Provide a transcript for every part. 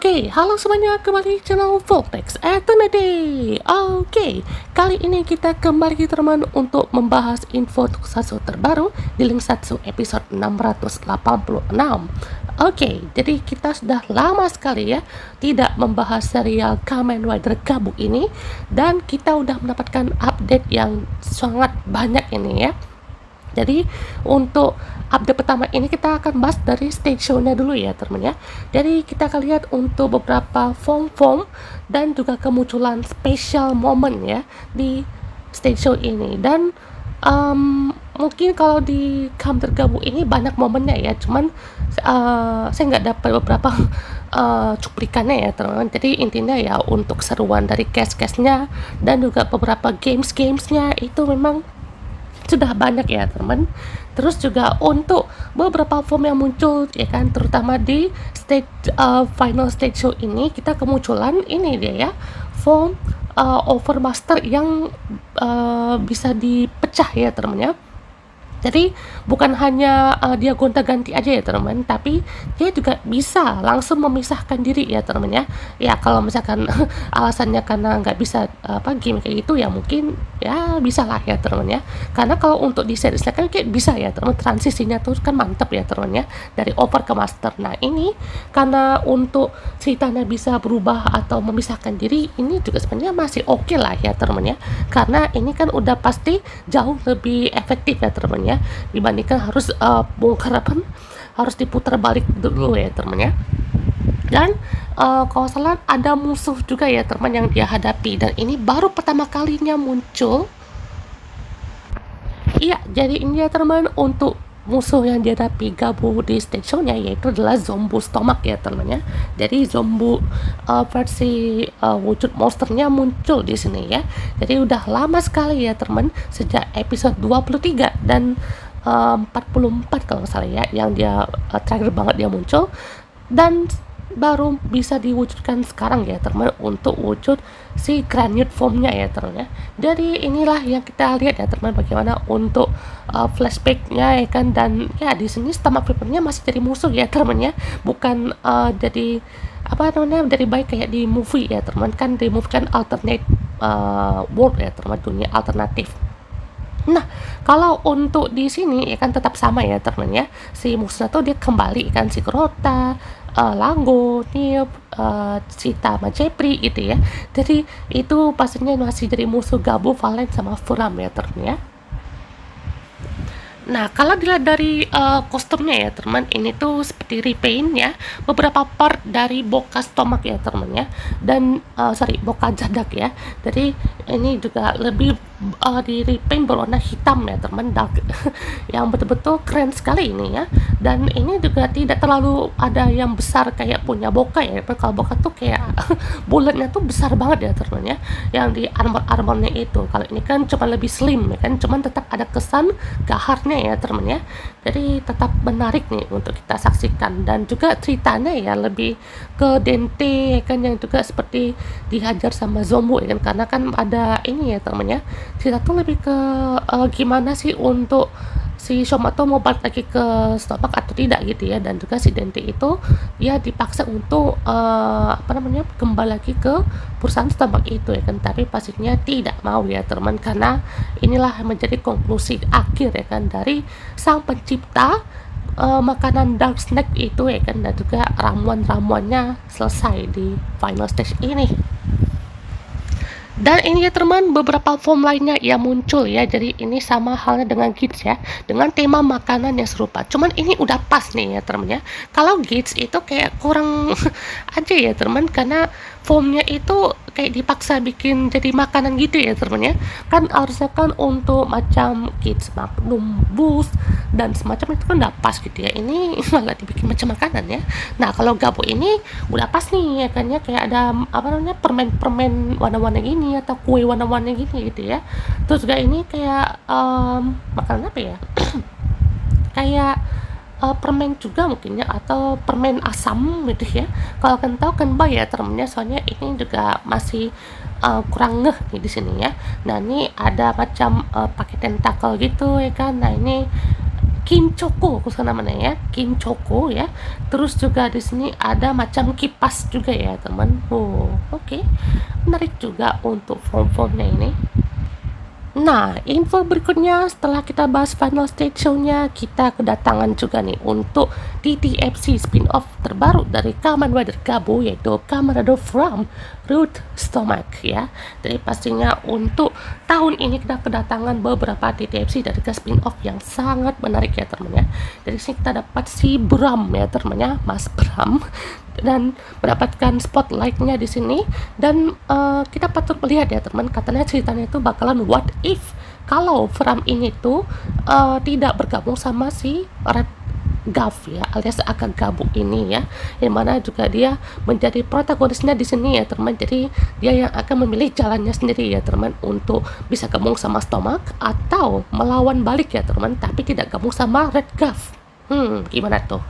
Oke, halo semuanya, kembali di channel Voltex Eternity. Oke, kali ini kita kembali teman untuk membahas info tokusatsu terbaru di Linkatsu episode 686. Oke, jadi kita sudah lama sekali ya tidak membahas serial Kamen Rider Gabu ini, dan kita udah mendapatkan update yang sangat banyak ini ya. Jadi untuk update pertama ini kita akan bahas dari stage show-nya dulu ya teman ya. Jadi kita akan lihat untuk beberapa form dan juga kemunculan special moment ya di stage show ini. Dan mungkin kalau di Kamen Rider Gabu ini banyak momennya ya, cuman saya nggak dapat beberapa cuplikannya ya teman-teman. Jadi intinya ya untuk seruan dari cast-castnya dan juga beberapa gamesnya itu memang sudah banyak ya teman. Terus juga untuk beberapa form yang muncul ya kan, terutama di final stage show ini kita kemunculan ini dia ya, form Overmaster yang bisa dipecah ya teman ya. Jadi bukan hanya dia gonta-ganti aja ya teman, tapi dia juga bisa langsung memisahkan diri ya teman ya. Ya kalau misalkan alasannya karena nggak bisa game kayak gitu ya mungkin ya bisa lah ya teman ya. Karena kalau untuk di series kan kayak bisa ya teman, transisinya tuh kan mantap ya teman ya, dari over ke master. Nah ini karena untuk ceritanya bisa berubah atau memisahkan diri, ini juga sebenarnya masih oke lah ya teman ya. Karena ini kan udah pasti jauh lebih efektif ya teman ya, dibandingkan harus bongkar harus diputar balik dulu ya teman ya. Dan kalau salah ada musuh juga ya teman yang dia hadapi, dan ini baru pertama kalinya muncul. Iya, jadi ini ya teman untuk musuh yang dihadapi Gabu di stage show-nya yaitu adalah Zombu Stomach ya teman ya. Jadi Zombu versi wujud monsternya muncul di sini ya. Jadi udah lama sekali ya teman, sejak episode 23 dan 44 kalau nggak salah ya, yang dia terakhir banget dia muncul, dan baru bisa diwujudkan sekarang ya teman untuk wujud si granite formnya ya teman ya. Jadi inilah yang kita lihat ya teman, bagaimana untuk flashbacknya ya kan, dan ya di sini stomach flippernya masih jadi musuh ya teman ya, bukan jadi apa namanya dari baik kayak di movie ya teman. Kan di movie kan alternate world ya teman, dunia alternatif. Nah, kalau untuk di sini ya kan tetap sama ya teman ya. Si musuhnya tuh dia kembali kan, si Kurota, Lango, Nip, Sita, sama Jepri gitu ya. Jadi itu pastinya masih jadi musuh Gabu, Valen, sama Furam ya teman ya. Nah, kalau dilihat dari kostumnya ya teman, ini tuh seperti repaint ya, beberapa part dari Boka Stomach ya teman ya, dan Boka Jadak ya. Jadi ini juga lebih di repaint berwarna hitam ya teman, dark yang betul-betul keren sekali ini ya. Dan ini juga tidak terlalu ada yang besar kayak punya Boka ya. Kalau Boka tuh kayak bulatnya tuh besar banget ya teman ya, yang di armornya itu. Kalau ini kan cuma lebih slim ya kan, cuman tetap ada kesan gaharnya ya teman ya. Jadi tetap menarik nih untuk kita saksikan, dan juga ceritanya ya lebih ke Dente ya kan, yang juga seperti dihajar sama Zombu ya kan, karena kan ada ini ya teman ya, cerita tuh lebih ke gimana sih untuk si Shomato mau balik lagi ke Stomach atau tidak gitu ya. Dan juga si Dente itu dia dipaksa untuk kembali lagi ke perusahaan Stomach itu ya kan, tapi pastinya tidak mau ya teman, karena inilah menjadi konklusi akhir ya kan dari sang pencipta makanan Dark Snack itu ya kan, dan juga ramuan-ramuannya selesai di final stage ini. Dan ini ya teman, beberapa form lainnya yang muncul ya. Jadi ini sama halnya dengan Gits ya, dengan tema makanan yang serupa. Cuman ini udah pas nih ya teman ya. Kalau Gits itu kayak kurang aja ya teman, karena formnya itu kayak dipaksa bikin jadi makanan gitu ya teman ya. Kan harusnya kan untuk macam Gits, Magnum, Boost dan semacam itu kan udah pas gitu ya. Ini malah dibikin macam makanan ya. Nah kalau Gabu ini udah pas nih ya kan ya, kayak ada permen-permen warna-warna gini atau kue warna-warna gini gitu ya. Terus juga ini kayak makanan apa ya? Kayak permen juga mungkin ya, atau permen asam gitu ya. Kalau kan tahu kan ya temennya, soalnya ini juga masih kurang ngeh nih di sini ya. Nah ini ada macam pakai tentakel gitu ya kan. Nah ini kinchoko namanya ya, kinchoko ya. Terus juga di sini ada macam kipas juga ya teman. Oh, oke. Menarik juga untuk form-formnya ini. Nah, info berikutnya setelah kita bahas final stage show-nya, kita kedatangan juga nih untuk TTFC spin-off terbaru dari Kamen Rider Gabo, yaitu Kamen Rider from Root Stomach ya. Jadi pastinya untuk tahun ini kita kedatangan beberapa TTFC dari spin-off yang sangat menarik ya teman ya. Dari sini kita dapat si Bram ya temannya, Mas Bram, dan mendapatkan spotlight-nya di sini. Dan kita patut melihat ya teman, katanya ceritanya itu bakalan what if kalau Fram ini tuh tidak bergabung sama si Red Gav ya, alias Akagabu ini ya, yang mana juga dia menjadi protagonisnya di sini ya teman. Jadi dia yang akan memilih jalannya sendiri ya teman, untuk bisa gabung sama Stomach atau melawan balik ya teman, tapi tidak gabung sama Red Gav. Gimana tuh?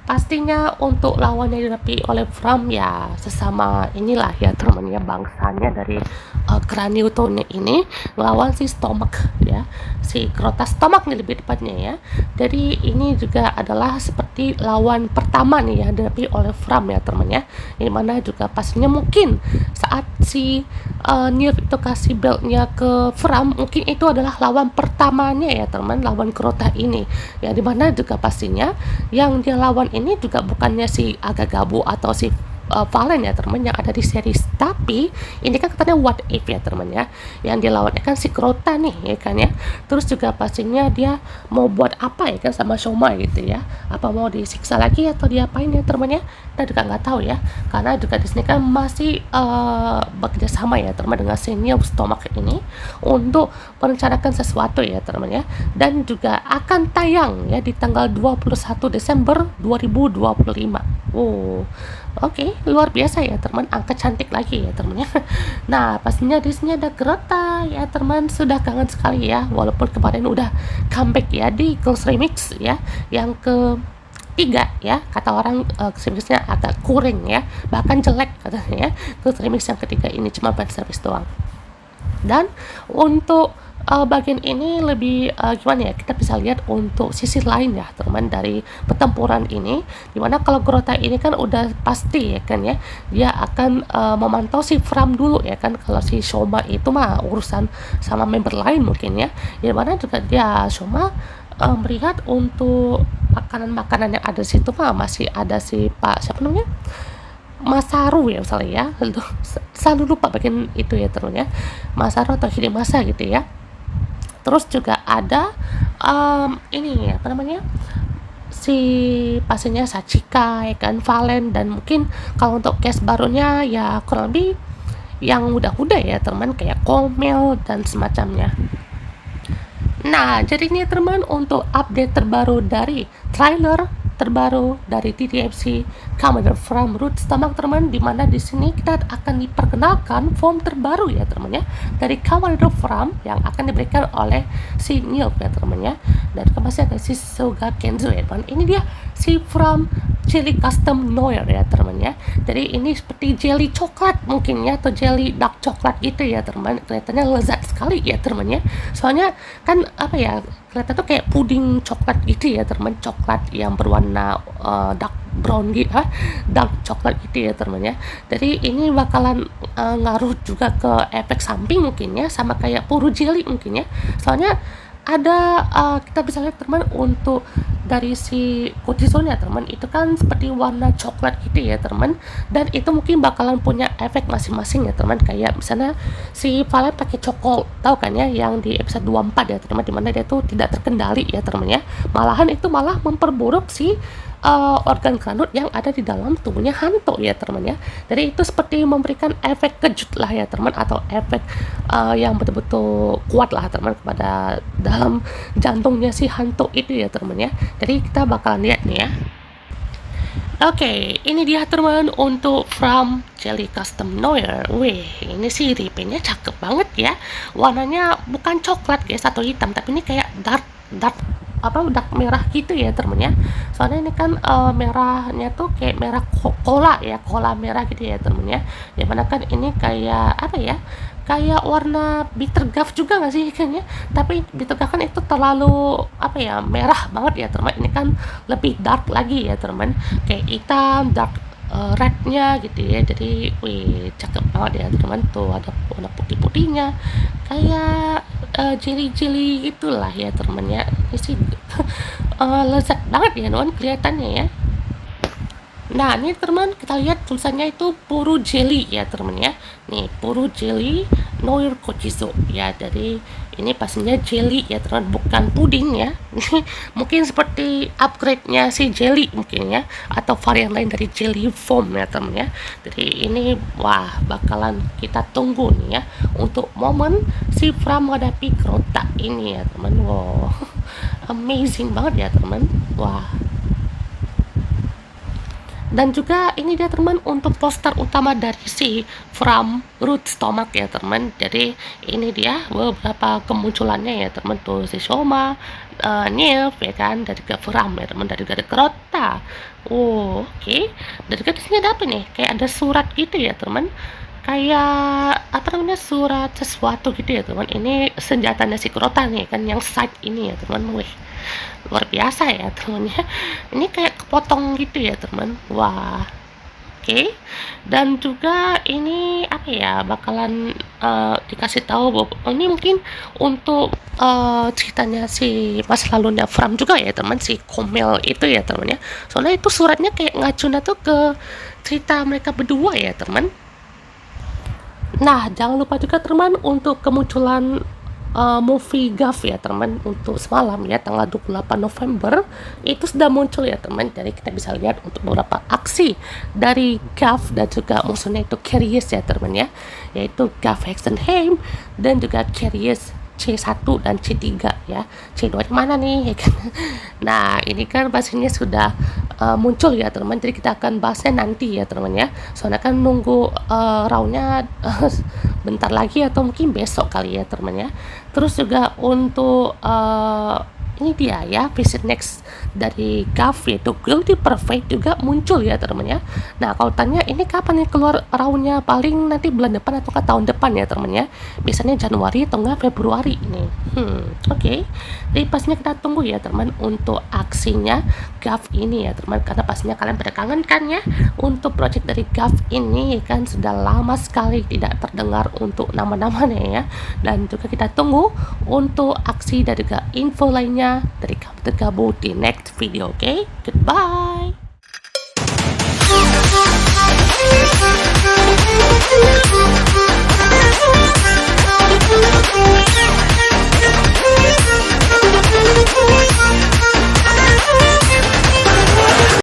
Pastinya untuk lawannya dihadapi oleh Fram ya sesama inilah ya teman ya, bangsanya dari Craniotone ini melawan si Stomach ya, si Crota Stomach nih lebih tepatnya ya. Jadi ini juga adalah seperti lawan pertama nih ya dihadapi oleh Fram ya teman ya, yang mana juga pastinya mungkin saat si Nir itu kasih beltnya ke Fram, mungkin itu adalah lawan pertamanya ya teman, lawan Crota ini ya, dimana juga pastinya yang dia lawan ini juga bukannya si Akagabu atau si Valen ya teman yang ada di series, tapi ini kan katanya what if ya teman ya, yang dia lawannya kan si Crota nih ya kan ya. Terus juga pastinya dia mau buat apa ya kan sama Shoma gitu ya, apa mau disiksa lagi atau diapain ya teman ya, kita juga nggak tahu ya, karena juga di sini kan masih bekerja sama ya teman dengan senior Stomach ini untuk merencanakan sesuatu ya teman ya. Dan juga akan tayang ya di tanggal 21 Desember 2025. Oke, luar biasa ya teman, angka cantik lagi ya teman ya. Nah, pastinya di sini ada Grota ya teman, sudah kangen sekali ya, walaupun kemarin udah comeback ya di Girls Remix ya, yang ketiga ya, kata orang remixnya agak kurang ya, bahkan jelek katanya ya. Girls Remix yang ketiga ini cuma fan service doang. Dan untuk bagian ini lebih gimana ya, kita bisa lihat untuk sisi lain ya teman dari pertempuran ini, dimana kalau Grota ini kan udah pasti ya kan ya, dia akan memantau si Fram dulu ya kan. Kalau si Shoma itu mah urusan sama member lain mungkin ya, dimana juga dia Shoma melihat untuk makanan-makanan yang ada di situ mah masih ada si Pak siapa namanya, Masaru ya misalnya ya, selalu lupa bagian itu ya teman ya, Masaru atau Hidemasa gitu ya. Terus juga ada ini apa namanya, si pastinya Sachika ya kan, Valen, dan mungkin kalau untuk case barunya ya kurang lebih yang udah ya teman, kayak Komel dan semacamnya. Nah, jadi ini teman untuk update terbaru dari trailer terbaru dari TTFC Kamen Rider from Root Stomach teman, dimana di sini kita akan diperkenalkan form terbaru ya teman ya dari Kamen Rider Fram yang akan diberikan oleh si Nilf ya teman ya, dan masih ada si Soga Kenzo ya teman. Ini dia si Fram Jelly Custom Noir ya teman ya. Jadi ini seperti jelly coklat mungkin ya, atau jelly dark coklat gitu ya teman, kelihatannya lezat sekali ya teman ya. Soalnya kan apa ya, kelihatan tuh kayak puding coklat gitu ya teman, coklat yang berwarna dark brown gitu, dark coklat gitu ya teman ya. Jadi ini bakalan ngaruh juga ke efek samping mungkin ya, sama kayak puru jelly mungkin ya. Soalnya ada kita bisa lihat teman untuk dari si cortisone ya teman, itu kan seperti warna coklat gitu ya teman, dan itu mungkin bakalan punya efek masing-masing ya teman. Kayak misalnya si Valen pakai cokol, tahu kan ya, yang di episode 24 ya teman, dimana dia tuh tidak terkendali ya teman ya, malahan itu malah memperburuk si organ kranut yang ada di dalam tubuhnya Hanto ya teman ya. Jadi itu seperti memberikan efek kejut lah ya teman, atau efek yang betul-betul kuat lah teman kepada dalam jantungnya si Hanto itu ya teman ya. Jadi kita bakalan lihat nih ya. Oke, ini dia teman untuk Fram Jelly Custom Noir. Wih, ini sih ripenya cakep banget ya. Warnanya bukan coklat guys atau hitam, tapi ini kayak dark apa udah merah gitu ya temen ya. Soalnya ini kan merahnya tuh kayak merah cola ya, cola merah gitu ya temen ya. Dimana kan ini kayak apa ya, kayak warna bitter gourd juga nggak sih kayaknya, tapi bitter gourd kan itu terlalu apa ya, merah banget ya teman. Ini kan lebih dark lagi ya teman, kayak hitam dark, rednya gitu ya. Jadi wih cakep banget ya teman, tuh ada warna putih-putihnya kayak jeli-jeli itulah ya teman ya. Ini sih lezat banget ya non kelihatannya ya. Nah, ini teman kita lihat tulisannya itu Puru Jelly ya teman ya. Nih, Puru Jelly Noir Kochizo ya. Jadi ini pastinya jelly ya teman, bukan puding ya. Mungkin seperti upgrade-nya si jelly mungkin ya, atau varian lain dari jelly foam ya teman ya. Jadi ini wah bakalan kita tunggu nih ya untuk momen si Fram menghadapi Crota ini ya teman. Wow. Amazing banget ya teman. Wah. Dan juga ini dia teman untuk poster utama dari si From Root Stomach ya teman. Jadi ini dia beberapa kemunculannya ya teman, tuh si Shoma, Nilf ya kan, dari ke From ya teman, dari Crota. Oh, oke. Dari ke sini ada apa nih? Kayak ada surat gitu ya teman, kayak apa namanya, surat sesuatu gitu ya teman. Ini senjatanya si Crota nih kan, yang side ini ya teman. Wih, luar biasa ya teman ya. Ini kayak kepotong gitu ya teman. Wah, oke. Dan juga ini apa ya, bakalan dikasih tahu bahwa ini mungkin untuk ceritanya si masa lalunya Fram juga ya teman, si Komel itu ya teman ya. Soalnya itu suratnya kayak ngacunnya tuh ke cerita mereka berdua ya teman. Nah, jangan lupa juga teman untuk kemunculan movie GAF ya teman, untuk semalam ya tanggal 28 November itu sudah muncul ya teman. Jadi kita bisa lihat untuk beberapa aksi dari GAF dan juga musuhnya itu Curious ya teman ya, yaitu GAF Hexenheim dan juga Curious C1 dan C3 ya. C2 di mana nih ya kan? Nah, ini kan pastinya sudah muncul ya teman, jadi kita akan bahasnya nanti ya teman ya. Soalnya kan nunggu raw-nya bentar lagi atau mungkin besok kali ya teman ya. Terus juga untuk ini dia ya, visit next dari GAF yaitu Guilty Perfect juga muncul ya teman ya. Nah, kalau tanya ini kapan nih keluar raw-nya, paling nanti bulan depan atau ke tahun depan ya teman ya. Biasanya Januari atau enggak Februari ini. Oke. Jadi pastinya kita tunggu ya teman untuk aksinya GAF ini ya teman, karena pastinya kalian pada kangen kan ya untuk project dari GAF ini kan, sudah lama sekali tidak terdengar untuk nama-namanya ya. Dan juga kita tunggu untuk aksi dan juga info lainnya dari kamu tergabung di next video. Oke, goodbye.